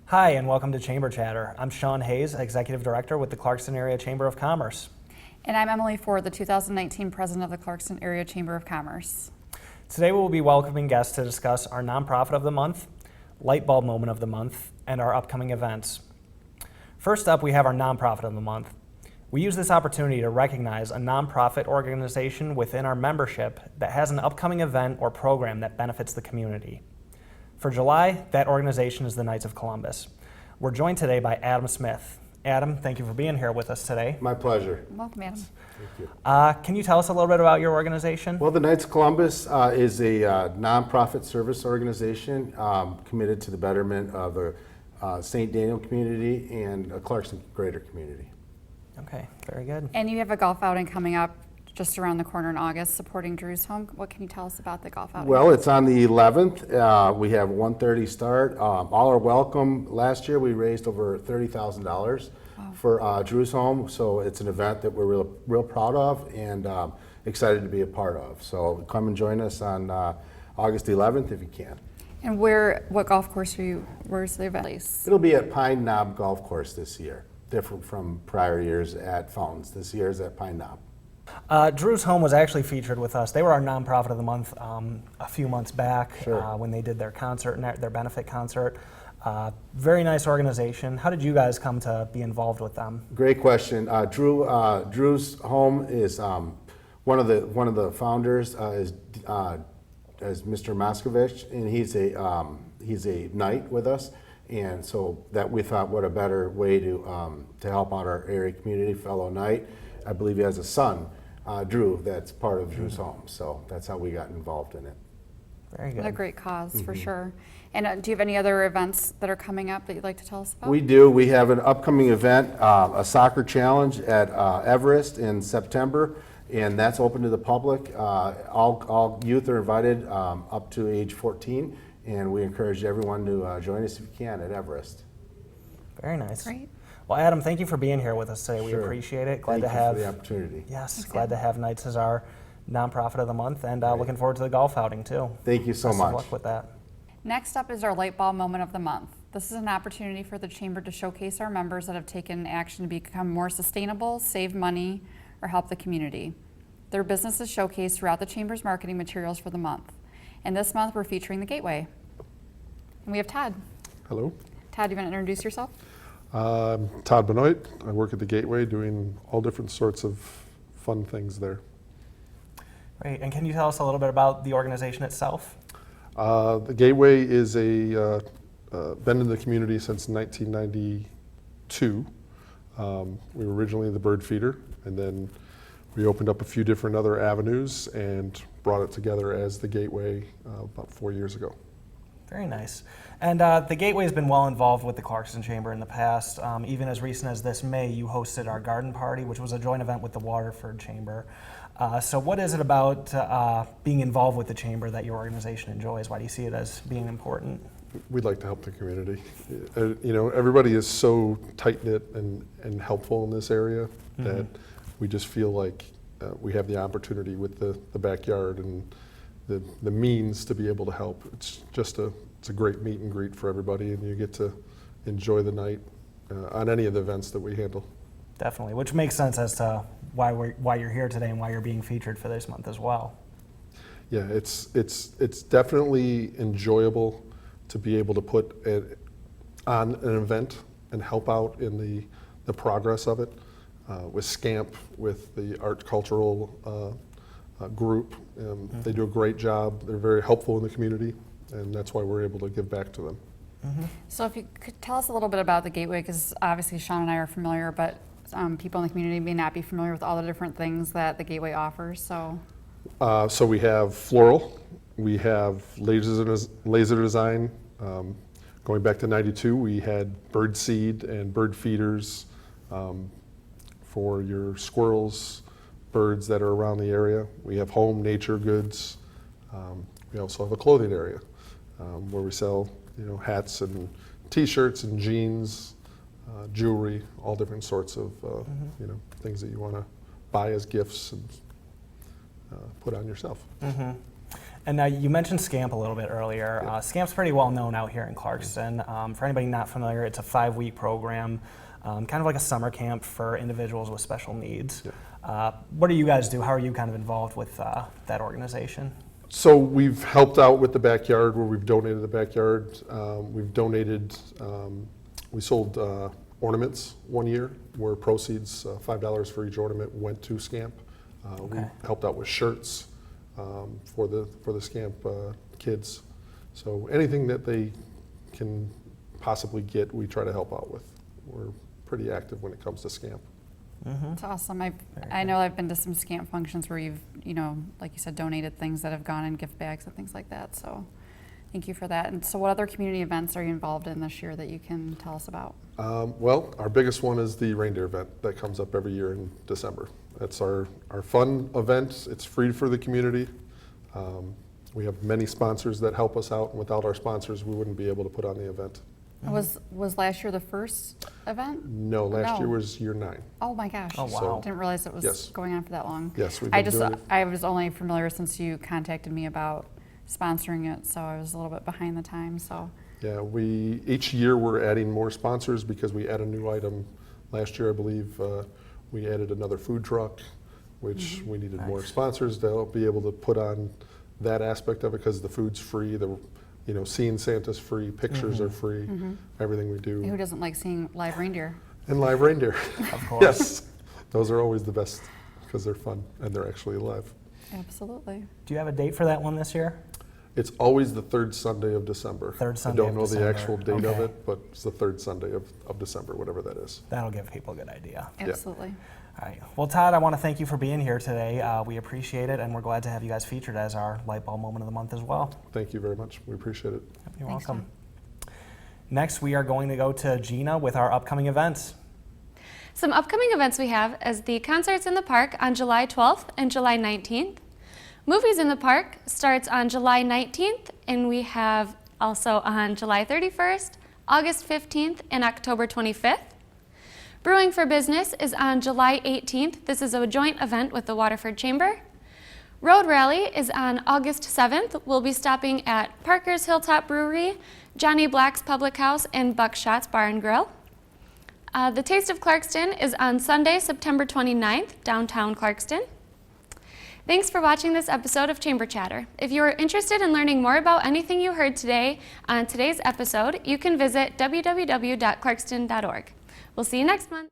Hi, and welcome to Chamber Chatter. I'm Sean Hayes, Executive Director with the Clarkston Area Chamber of Commerce. And I'm Emily Ford, the 2019 President of the Clarkston Area Chamber of Commerce. Today we will be welcoming guests to discuss our Nonprofit of the Month, Light Bulb Moment of the Month, and our upcoming events. First up, we have our Nonprofit of the Month. We use this opportunity to recognize a nonprofit organization within our membership that has an upcoming event or program that benefits the community. For July, that organization is the Knights of Columbus. We're joined today by Adam Smith. Adam, thank you for being here with us today. My pleasure. Welcome, Adam. Thank you. Can you tell us a little bit about your organization? Well, the Knights of Columbus is a nonprofit service organization committed to the betterment of the St. Daniel community and Clarkston greater community. Okay, very good. And you have a golf outing coming up just around the corner in August supporting Drew's Home. What can you tell us about the golf outing? Well, it's on the 11th. We have 1:30 start. All are welcome. Last year we raised over $30,000 for Drew's Home, so it's an event that we're real proud of and excited to be a part of. So come and join us on August 11th if you can. And what golf course where's the event? It'll be at Pine Knob Golf Course this year, different from prior years at Fountains. This year is at Pine Knob. Drew's Home was actually featured with us. They were our Nonprofit of the Month a few months back. Sure. When they did their concert, their benefit concert. Very nice organization. How did you guys come to be involved with them? Great question. Drew's Home is one of the founders is Mr. Moskovich, and he's a knight with us, and so that we thought what a better way to help out our area community, fellow knight. I believe he has a son, Drew, that's part of Drew's Home, so that's how we got involved in it. Very good. What a great cause, for sure. And do you have any other events that are coming up that you'd like to tell us about? We do. We have an upcoming event, a soccer challenge at Everest in September, and that's open to the public. All youth are invited up to age 14, and we encourage everyone to join us if you can at Everest. Very nice. Great. Well, Adam, thank you for being here with us today. We Sure. appreciate it. Thank you for the opportunity. Yes, Thanks, glad to have Knights as our Nonprofit of the Month, and looking forward to the golf outing too. Thank you so Best much. of luck with that. Next up is our Light Bulb Moment of the Month. This is an opportunity for the Chamber to showcase our members that have taken action to become more sustainable, save money, or help the community. Their business is showcased throughout the Chamber's marketing materials for the month. And this month we're featuring the Gateway. And we have Todd. Hello, Todd, you want to introduce yourself? I'm Todd Benoit. I work at the Gateway doing all different sorts of fun things there. Great. And can you tell us a little bit about the organization itself? The Gateway is been in the community since 1992. We were originally the bird feeder, and then we opened up a few different other avenues and brought it together as the Gateway about 4 years ago. Very nice. And the Gateway has been well involved with the Clarkston Chamber in the past. Even as recent as this May, you hosted our garden party, which was a joint event with the Waterford Chamber. So what is it about being involved with the Chamber that your organization enjoys? Why do you see it as being important? We'd like to help the community. You know, everybody is so tight-knit and helpful in this area that we just feel like we have the opportunity with the backyard and the means to be able to help. It's a great meet and greet for everybody, and you get to enjoy the night on any of the events that we handle. Definitely, which makes sense as to why you're here today and why you're being featured for this month as well. Yeah, it's definitely enjoyable to be able to put on an event and help out in the progress of it. With SCAMP, with the art cultural group, they do a great job. They're very helpful in the community, and that's why we're able to give back to them. So if you could tell us a little bit about the Gateway, because obviously Sean and I are familiar, but people in the community may not be familiar with all the different things that the Gateway offers. So We have floral, we have laser design. Going back to '92, we had bird seed and bird feeders for your squirrels, birds that are around the area. We have home nature goods. We also have a clothing area where we sell, hats and T-shirts and jeans, jewelry, all different sorts of things that you want to buy as gifts and put on yourself. And you mentioned Scamp a little bit earlier. Scamp's pretty well known out here in Clarkston. For anybody not familiar, it's a 5-week program, kind of like a summer camp for individuals with special needs. What do you guys do? How are you kind of involved with that organization? So we've helped out with the backyard where we've donated the backyard. We've donated, we sold ornaments one year where proceeds, $5 for each ornament, went to Scamp. We helped out with shirts for the Scamp kids. So anything that they can possibly get, we try to help out with. We're pretty active when it comes to Scamp. That's awesome. I know I've been to some Scamp functions where you've, like you said, donated things that have gone in gift bags and things like that. So thank you for that. And so what other community events are you involved in this year that you can tell us about? Well, our biggest one is the reindeer event that comes up every year in December. That's our fun event. It's free for the community. We have many sponsors that help us out, and without our sponsors, we wouldn't be able to put on the event. Was last year the first event? No, last year was year 9. Oh my gosh. Oh, wow. So- Didn't realize it was Yes. going on for that long. Yes, we've been doing it. I was only familiar since you contacted me about sponsoring it, so I was a little bit behind the time, so. Yeah, each year we're adding more sponsors because we add a new item. Last year, I believe, we added another food truck, which we needed more sponsors to be able to put on that aspect of it because the food's free, seeing Santa's free, pictures are free, everything we do. Who doesn't like seeing live reindeer? And live reindeer. Of course. Yes, those are always the best because they're fun and they're actually alive. Absolutely. Do you have a date for that one this year? It's always the third Sunday of December. Third Sunday I don't of know December. the actual date of Okay. it, but it's the third Sunday of December, whatever that is. That'll give people a good idea. Absolutely. All right. Well, Todd, I want to thank you for being here today. We appreciate it, and we're glad to have you guys featured as our Light Bulb Moment of the Month as well. Thank you very much. We appreciate it. You're Thanks, welcome. Next, we are going to go to Gina with our upcoming events. Some upcoming events we have is the concerts in the park on July 12th and July 19th. Movies in the Park starts on July 19th, and we have also on July 31st, August 15th, and October 25th. Brewing for Business is on July 18th. This is a joint event with the Waterford Chamber. Road Rally is on August 7th. We'll be stopping at Parker's Hilltop Brewery, Johnny Black's Public House, and Buckshot's Bar and Grill. The Taste of Clarkston is on Sunday, September 29th, downtown Clarkston. Thanks for watching this episode of Chamber Chatter. If you are interested in learning more about anything you heard today on today's episode, you can visit www.clarkston.org. We'll see you next month.